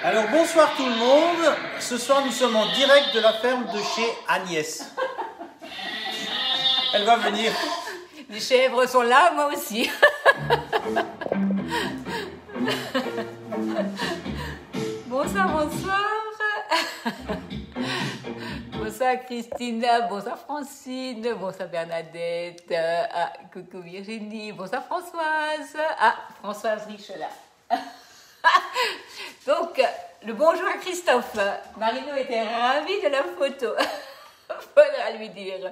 Alors bonsoir tout le monde, ce soir nous sommes en direct de la ferme de chez Agnès. Elle va venir. Les chèvres sont là, moi aussi. Bonsoir, bonsoir. Bonsoir Christina, bonsoir Francine, bonsoir Bernadette, coucou Virginie, bonsoir Françoise. Françoise riche là. Donc, le bonjour à Christophe. Marino était ravie de la photo. Faudra lui dire.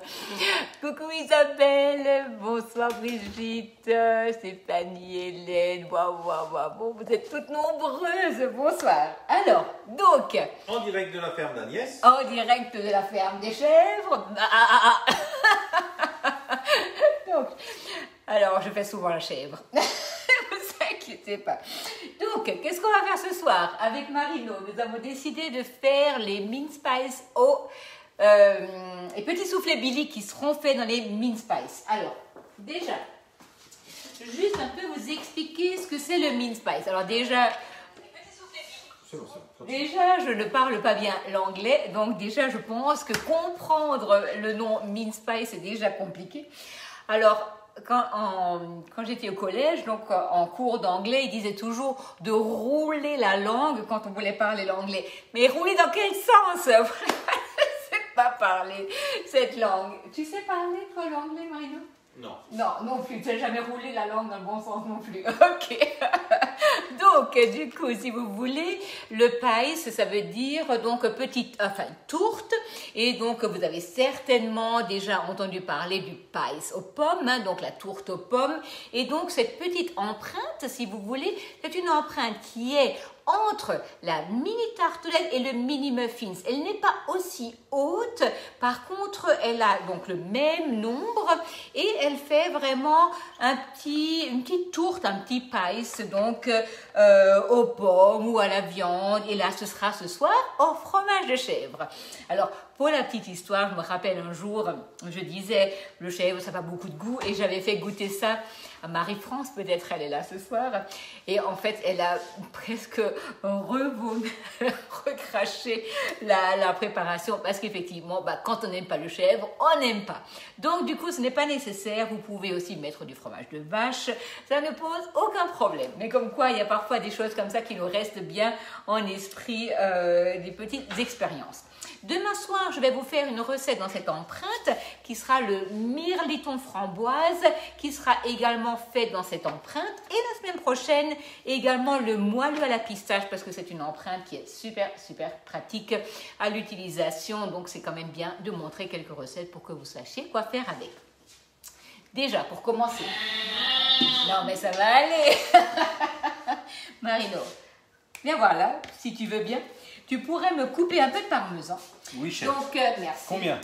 Coucou Isabelle, bonsoir Brigitte, Stéphanie, Hélène, bon, vous êtes toutes nombreuses, bonsoir. Alors, donc... En direct de la ferme d'Agnès. En direct de la ferme des chèvres. Donc, alors, je fais souvent la chèvre. Ne vous inquiétez pas. Donc, qu'est-ce qu'on va faire ce soir? Avec Marino, nous avons décidé de faire les mince pies au... et petits soufflets Billy qui seront faits dans les mince pies. Alors, déjà, juste un peu vous expliquer ce que c'est le mince pies. Alors déjà, je ne parle pas bien l'anglais, donc déjà je pense que comprendre le nom mince pie c'est déjà compliqué. Alors, quand j'étais au collège, donc en cours d'anglais, ils disaient toujours de rouler la langue quand on voulait parler l'anglais. Mais rouler dans quel sens? Pas parler cette langue. Tu sais parler, toi, l'anglais, Marino? Non. Non plus. Tu n'as jamais roulé la langue dans le bon sens non plus. Ok. Donc, du coup, si vous voulez, le pies, ça veut dire donc tourte. Et donc, vous avez certainement déjà entendu parler du pies aux pommes, hein, donc la tourte aux pommes. Et donc, cette petite empreinte, si vous voulez, c'est une empreinte qui est entre la mini tartelette et le mini muffins. Elle n'est pas aussi haute, par contre elle a donc le même nombre et elle fait vraiment une petite tourte, un petit pies donc aux pommes ou à la viande, et là ce sera ce soir au fromage de chèvre. Alors pour la petite histoire, je me rappelle un jour, je disais le chèvre ça n'a pas beaucoup de goût et j'avais fait goûter ça à Marie-France, peut-être elle est là ce soir, et en fait elle a presque recraché la préparation parce qu'effectivement quand on n'aime pas le chèvre, on n'aime pas. Donc du coup ce n'est pas nécessaire, vous pouvez aussi mettre du fromage de vache, ça ne pose aucun problème. Mais comme quoi il y a parfois des choses comme ça qui nous restent bien en esprit, des petites expériences. Demain soir, je vais vous faire une recette dans cette empreinte qui sera le mirliton framboise qui sera également faite dans cette empreinte, et la semaine prochaine également le moelleux à la pistache parce que c'est une empreinte qui est super pratique à l'utilisation, donc c'est quand même bien de montrer quelques recettes pour que vous sachiez quoi faire avec. Déjà pour commencer, non mais ça va aller. Marino, viens voir là si tu veux bien. Tu pourrais me couper un peu de parmesan. Oui, chef. Donc, merci. Combien?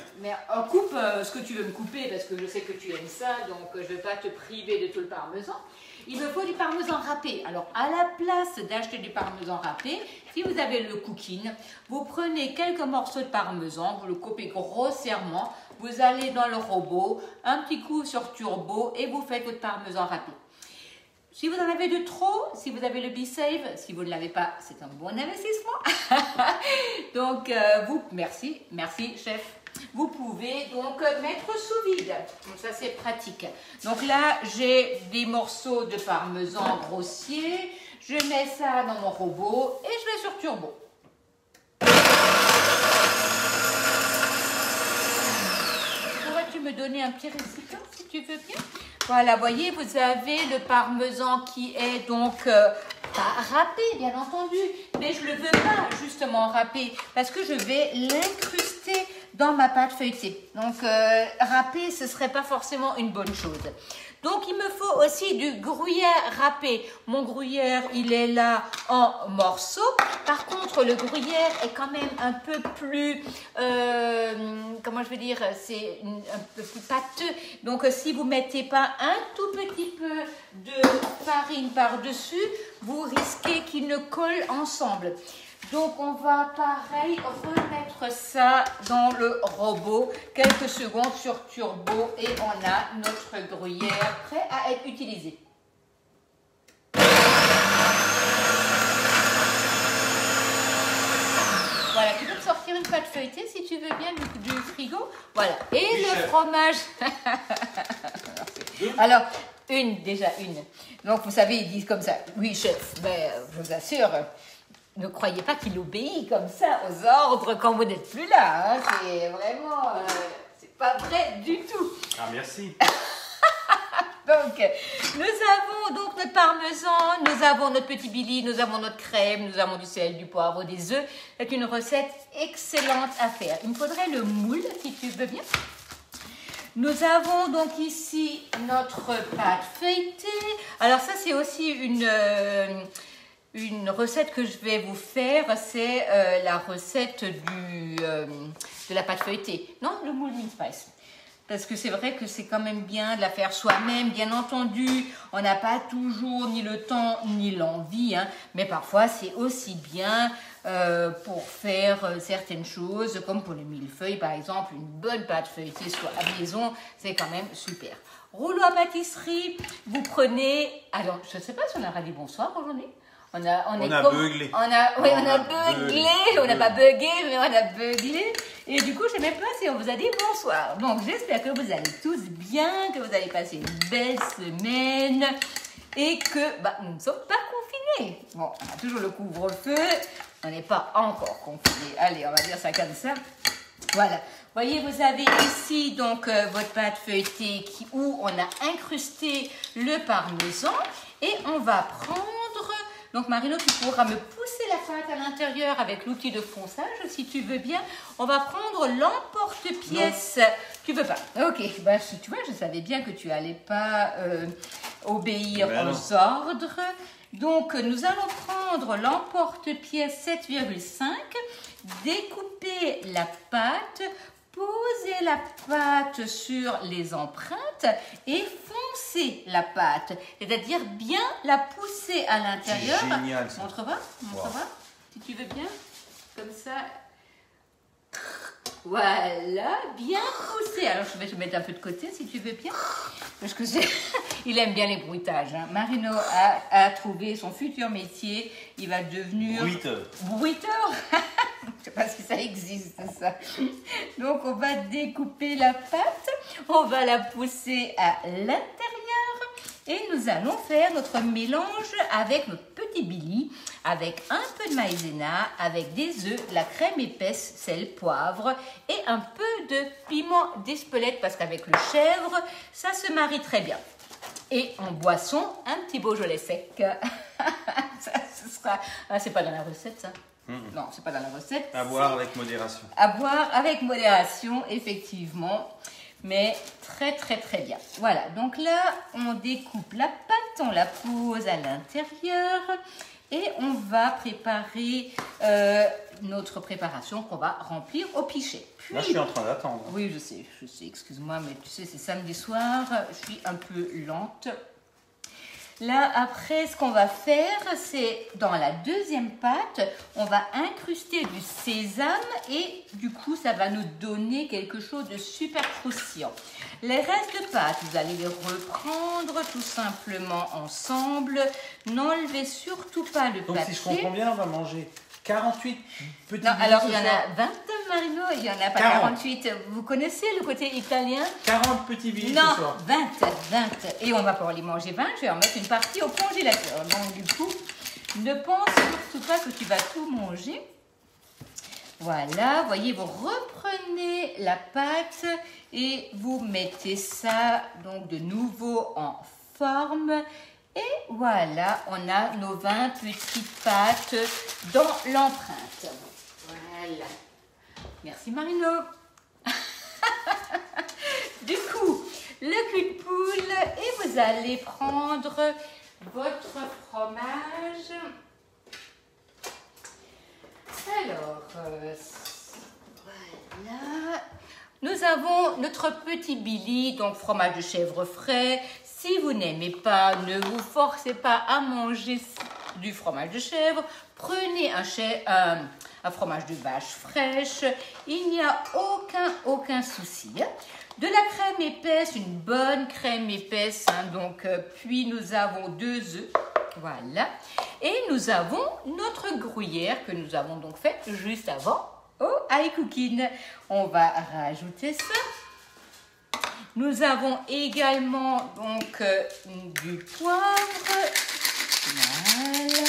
Coupe ce que tu veux me couper parce que je sais que tu aimes ça, donc je ne vais pas te priver de tout le parmesan. Il me faut du parmesan râpé. Alors, à la place d'acheter du parmesan râpé, si vous avez le cooking, vous prenez quelques morceaux de parmesan, vous le coupez grossièrement, vous allez dans le robot, un petit coup sur turbo et vous faites votre parmesan râpé. Si vous en avez de trop, si vous avez le B-Save, si vous ne l'avez pas, c'est un bon investissement. Donc, merci chef. Vous pouvez donc mettre sous vide. Donc ça c'est pratique. Donc là, j'ai des morceaux de parmesan grossier. Je mets ça dans mon robot et je vais sur turbo. Pourrais-tu me donner un petit récipient si tu veux bien? Voilà, voyez, vous avez le parmesan qui est donc pas râpé, bien entendu, mais je ne le veux pas justement râpé parce que je vais l'incruster dans ma pâte feuilletée. Donc, râpé, ce ne serait pas forcément une bonne chose. Donc, il me faut aussi du gruyère râpé. Mon gruyère, il est là en morceaux. Par contre, le gruyère est quand même un peu plus, comment je veux dire, c'est un peu plus pâteux. Donc, si vous ne mettez pas un tout petit peu de farine par-dessus, vous risquez qu'ils ne collent ensemble. Donc, on va pareil remettre ça dans le robot, quelques secondes sur turbo et on a notre gruyère prêt à être utilisé. feuilleté, si tu veux bien, du frigo. Voilà. Et Oui, le chef. fromage. Alors, déjà une. Donc, vous savez, ils disent comme ça. Oui, chef, mais je vous assure, ne croyez pas qu'il obéit comme ça aux ordres quand vous n'êtes plus là. Hein. C'est vraiment... c'est pas vrai du tout. Ah, merci. Donc, nous avons donc notre parmesan, nous avons notre petit Billy, nous avons notre crème, nous avons du sel, du poivre, des œufs. C'est une recette excellente à faire. Il me faudrait le moule, si tu veux bien. Nous avons donc ici notre pâte feuilletée. Alors ça, c'est aussi une recette que je vais vous faire. C'est la recette de la pâte feuilletée. Non, le moule mince spice. Parce que c'est vrai que c'est quand même bien de la faire soi-même, bien entendu. On n'a pas toujours ni le temps ni l'envie, hein, mais parfois c'est aussi bien pour faire certaines choses, comme pour le millefeuille par exemple, une bonne pâte feuilletée soit à la maison, c'est quand même super. Rouleau à pâtisserie, vous prenez... Alors, je ne sais pas si on aura dit bonsoir aujourd'hui. On a beuglé. On a beuglé. On n'a pas bugué, mais on a beuglé. Et du coup, je ne sais même pas si on vous a dit bonsoir. Donc, j'espère que vous allez tous bien, que vous allez passer une belle semaine et que nous ne sommes pas confinés. Bon, on a toujours le couvre-feu. On n'est pas encore confinés. Allez, on va dire ça comme ça. Voilà. Voyez, vous avez ici donc votre pâte feuilletée où on a incrusté le parmesan. Et on va prendre... Donc Marino, tu pourras me pousser la pâte à l'intérieur avec l'outil de fonçage si tu veux bien. On va prendre l'emporte-pièce. Tu veux pas? Ok, tu vois, je savais bien que tu allais pas obéir aux ordres. Donc nous allons prendre l'emporte-pièce 7,5, découper la pâte, poser la pâte sur les empreintes et foncer la pâte, c'est-à-dire bien la pousser à l'intérieur. C'est génial ça. Montre-moi, si tu veux bien, comme ça. Voilà, bien poussé. Alors je vais te mettre un peu de côté si tu veux bien, parce que il aime bien les bruitages. Hein. Marino a trouvé son futur métier. Il va devenir bruiteur. Je ne sais pas si ça existe, ça. Donc, on va découper la pâte. On va la pousser à l'intérieur. Et nous allons faire notre mélange avec notre petit Billy, avec un peu de maïzena, avec des œufs, de la crème épaisse, sel, poivre et un peu de piment d'Espelette parce qu'avec le chèvre, ça se marie très bien. Et en boisson, un petit Beaujolais sec. Ça, ce sera... Ah, c'est pas dans la recette, ça. Non, c'est pas dans la recette. À boire avec modération. À boire avec modération, effectivement. Mais très, très, très bien. Voilà, donc là, on découpe la pâte, on la pose à l'intérieur et on va préparer notre préparation qu'on va remplir au pichet. Puis, là, je suis en train d'attendre. Oui, je sais, excuse-moi, mais tu sais, c'est samedi soir, je suis un peu lente. Là, après, ce qu'on va faire, c'est dans la deuxième pâte, on va incruster du sésame et du coup, ça va nous donner quelque chose de super croustillant. Les restes de pâte, vous allez les reprendre tout simplement ensemble. N'enlevez surtout pas le papier. Donc, si je comprends bien, on va manger 48 petits. Non, alors il y en a 20, Marino, il n'y en a pas 48. Vous connaissez le côté italien? 40 petits billets ce soir. 20. Et on va pouvoir les manger 20. Je vais en mettre une partie au congélateur. Donc du coup, ne pense surtout pas que tu vas tout manger. Voilà, voyez, vous reprenez la pâte et vous mettez ça donc de nouveau en forme. Et voilà, on a nos 20 petites pâtes dans l'empreinte. Voilà. Merci Marino. Du coup, le cul de poule et vous allez prendre votre fromage. Alors, voilà. Nous avons notre petit Billy, donc fromage de chèvre frais. Si vous n'aimez pas, ne vous forcez pas à manger du fromage de chèvre. Prenez un fromage de vache fraîche. Il n'y a aucun souci. De la crème épaisse, une bonne crème épaisse. Puis nous avons 2 œufs. Voilà. Et nous avons notre gruyère que nous avons donc faite juste avant au high cooking. On va rajouter ça. Nous avons également donc du poivre. Voilà.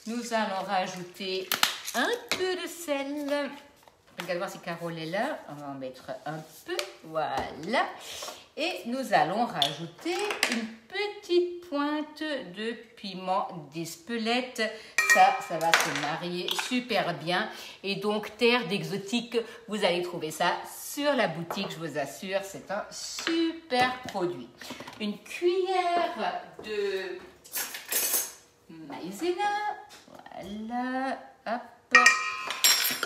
Nous allons rajouter un peu de sel. Regardez voir si Carole est là. On va en mettre un peu. Voilà. Et nous allons rajouter une petite pointe de piment d'Espelette. Ça va se marier super bien. Et donc, terre d'exotique, vous allez trouver ça sur la boutique, je vous assure. C'est un super produit. Une cuillère de maïzena. Voilà. Hop.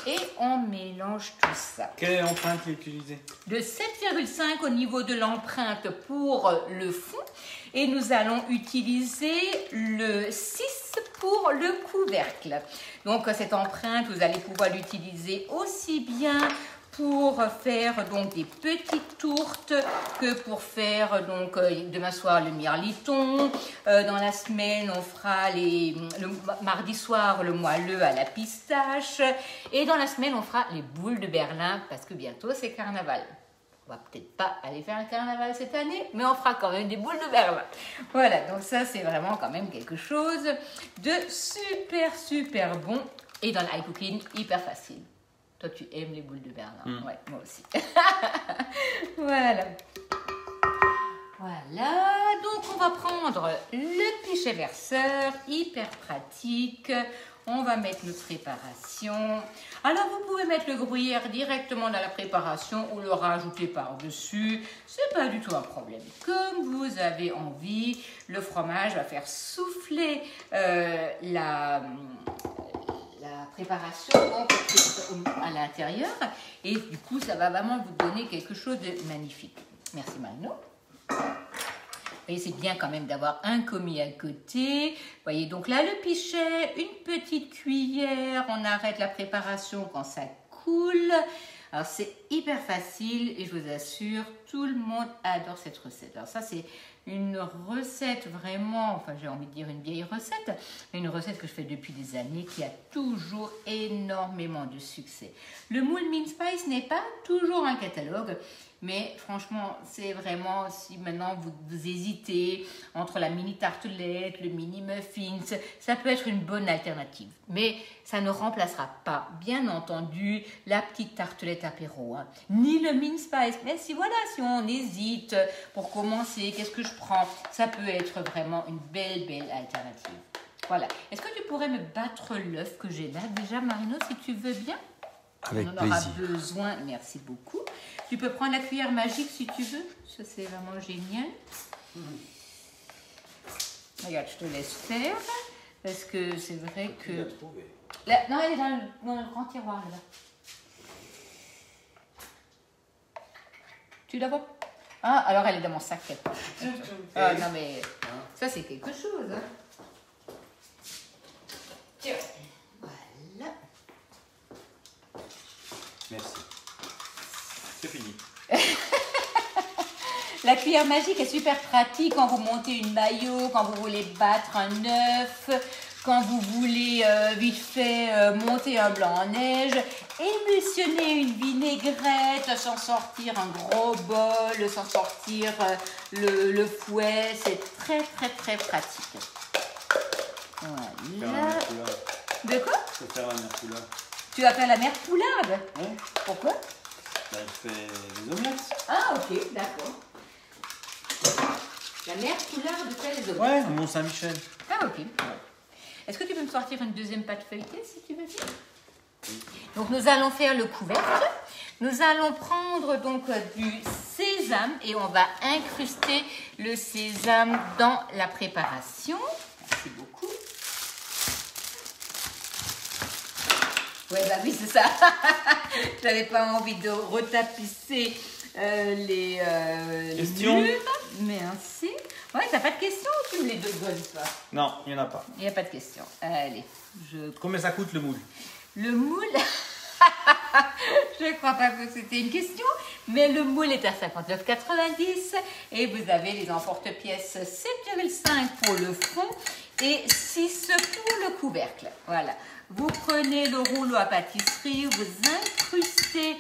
Et on mélange tout ça. Quelle empreinte est utilisée? De 7,5 au niveau de l'empreinte pour le fond. Et nous allons utiliser le 6 pour le couvercle. Donc cette empreinte, vous allez pouvoir l'utiliser aussi bien pour faire donc des petites tourtes que pour faire donc demain soir le mirliton. Dans la semaine, on fera le mardi soir le moelleux à la pistache. Et dans la semaine, on fera les boules de Berlin parce que bientôt c'est carnaval. On va peut-être pas aller faire un carnaval cette année, mais on fera quand même des boules de Berlin. Voilà, donc ça c'est vraiment quand même quelque chose de super bon. Et dans le high cooking, hyper facile. Toi, tu aimes les boules de Berlin. Ouais, moi aussi. Voilà. Voilà. Donc, on va prendre le pichet verseur. Hyper pratique. On va mettre notre préparation. Alors, vous pouvez mettre le gruyère directement dans la préparation ou le rajouter par-dessus. C'est pas du tout un problème. Comme vous avez envie, le fromage va faire souffler la préparation à l'intérieur et du coup ça va vraiment vous donner quelque chose de magnifique. Merci Marino. Vous voyez, c'est bien quand même d'avoir un commis à côté. Vous voyez, donc là le pichet, une petite cuillère, on arrête la préparation quand ça coule. Alors c'est hyper facile et je vous assure, tout le monde adore cette recette. Alors ça c'est une recette vraiment, enfin j'ai envie de dire une vieille recette, mais une recette que je fais depuis des années qui a toujours énormément de succès. Le moule Mince Spice n'est pas toujours un catalogue, mais franchement c'est vraiment, si maintenant vous hésitez entre la mini tartelette, le mini muffins, ça peut être une bonne alternative. Mais ça ne remplacera pas, bien entendu, la petite tartelette apéro, hein, ni le Mince Spice. Mais si voilà, si on hésite pour commencer, qu'est-ce que je prends? Ça peut être vraiment une belle alternative. Voilà. Est-ce que tu pourrais me battre l'œuf que j'ai là déjà, Marino, si tu veux bien? Avec on en aura plaisir. besoin. Merci beaucoup. Tu peux prendre la cuillère magique si tu veux. Ça, c'est vraiment génial. Regarde, je te laisse faire. Parce que c'est vrai que... Là, non, elle est dans le grand tiroir, là. Tu la vois? Ah, alors elle est dans mon sac. Ah, non, mais ça, c'est quelque chose. Hein. Tiens. Voilà. Merci. C'est fini. La cuillère magique est super pratique quand vous montez une mayo, quand vous voulez battre un œuf, quand vous voulez vite fait monter un blanc en neige, émulsionner une vinaigrette, s'en sortir un gros bol, s'en sortir le fouet, c'est très pratique. Voilà. De quoi? Je vais faire la mère poularde. Tu vas faire la mère poularde? Ouais. Pourquoi? Bah, je fais des omelettes. Ah ok, d'accord. La mère poularde fait les omelettes. Ouais, Mont Saint-Michel. Ah ok. Est-ce que tu peux me sortir une deuxième pâte feuilletée si tu veux bien? Donc nous allons faire le couvercle. Nous allons prendre donc du sésame et on va incruster le sésame dans la préparation. Merci beaucoup. Ouais, bah oui, c'est ça. J'avais pas envie de retapisser les Questions? murs. Merci. Ouais, t'as pas de questions ou tu me les donnes pas? Non, il n'y en a pas. Il n'y a pas de questions. Allez, Combien ça coûte le moule? Le moule, je ne crois pas que c'était une question, mais le moule est à 59,90 et vous avez les emporte-pièces 7,5 pour le fond et 6 pour le couvercle. Voilà. Vous prenez le rouleau à pâtisserie, vous incrustez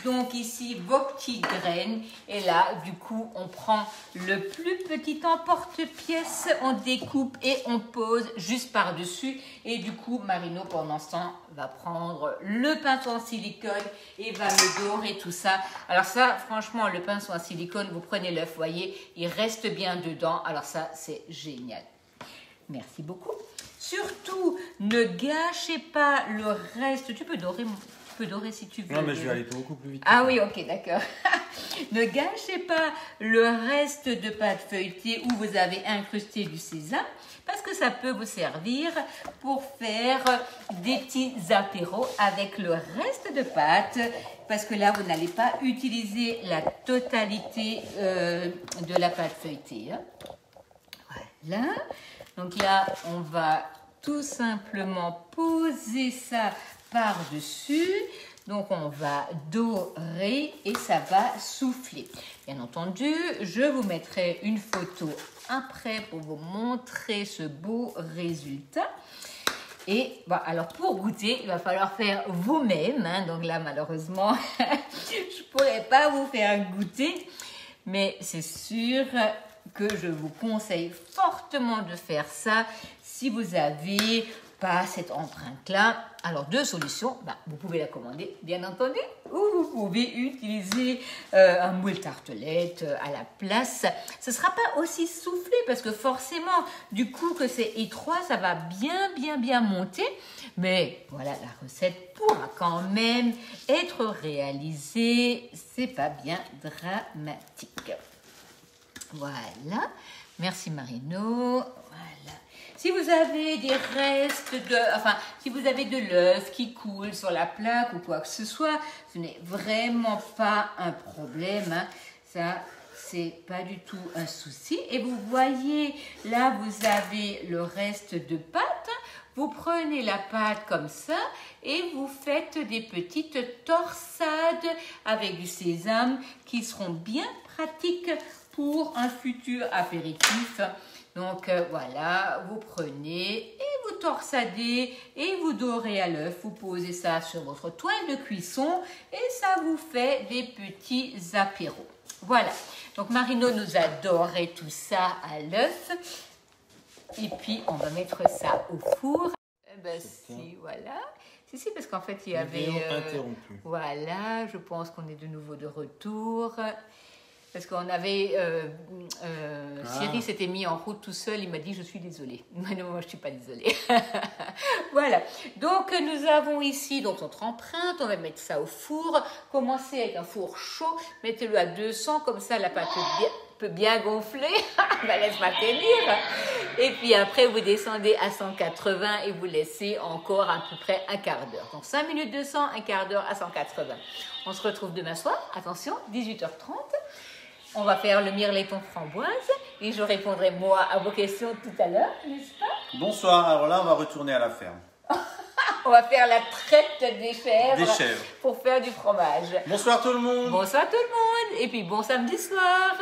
donc ici vos petites graines et là du coup on prend le plus petit emporte-pièce, on découpe et on pose juste par-dessus et du coup Marino pendant ce temps va prendre le pinceau en silicone et va me dorer tout ça. Alors ça franchement le pinceau en silicone, vous prenez l'œuf, voyez, il reste bien dedans, alors ça c'est génial. Merci beaucoup. Surtout, ne gâchez pas le reste. Tu peux dorer si tu veux. Non, mais je vais aller beaucoup plus vite. Ah oui, ok, d'accord. Ne gâchez pas le reste de pâte feuilletée où vous avez incrusté du sésame parce que ça peut vous servir pour faire des petits apéros avec le reste de pâte parce que là, vous n'allez pas utiliser la totalité de la pâte feuilletée. Hein. Voilà. Donc là, on va tout simplement poser ça par-dessus. Donc, on va dorer et ça va souffler. Bien entendu, je vous mettrai une photo après pour vous montrer ce beau résultat. Et bon, alors pour goûter, il va falloir faire vous-même. Hein. Donc là, malheureusement, je ne pourrais pas vous faire goûter. Mais c'est sûr que je vous conseille fortement de faire ça si vous n'avez pas cette empreinte-là. Alors, 2 solutions. Vous pouvez la commander, bien entendu, ou vous pouvez utiliser un moule tartelette à la place. Ce ne sera pas aussi soufflé parce que forcément, du coup que c'est étroit, ça va bien monter. Mais voilà, la recette pourra quand même être réalisée. C'est pas bien dramatique. Voilà, merci Marino. Voilà. Si vous avez des restes si vous avez de l'œuf qui coule sur la plaque ou quoi que ce soit, ce n'est vraiment pas un problème. Hein. Ça, c'est pas du tout un souci. Et vous voyez, là, vous avez le reste de pâte. Vous prenez la pâte comme ça et vous faites des petites torsades avec du sésame qui seront bien pratiques pour un futur apéritif. Donc voilà, vous prenez et vous torsadez et vous dorez à l'œuf. Vous posez ça sur votre toile de cuisson et ça vous fait des petits apéros. Voilà, donc Marino nous a doré tout ça à l'œuf. Et puis on va mettre ça au four. Voilà. Si, parce qu'en fait il y avait... interrompu. Voilà, je pense qu'on est de nouveau de retour. Parce qu'on avait, Cyril s'était mis en route tout seul, il m'a dit je suis désolée. Non, moi je ne suis pas désolée. Voilà, donc nous avons ici donc, notre empreinte, on va mettre ça au four. Commencez avec un four chaud, mettez-le à 200, comme ça la pâte peut bien gonfler. Laisse-moi tenir. Et puis après vous descendez à 180 et vous laissez encore à peu près un quart d'heure. Donc 5 minutes 200, un quart d'heure à 180. On se retrouve demain soir, attention, 18h30. On va faire le mirleton framboise et je répondrai moi à vos questions tout à l'heure, n'est-ce pas? Bonsoir, alors là on va retourner à la ferme. On va faire la traite des chèvres, pour faire du fromage. Bonsoir tout le monde. Bonsoir tout le monde et puis bon samedi soir.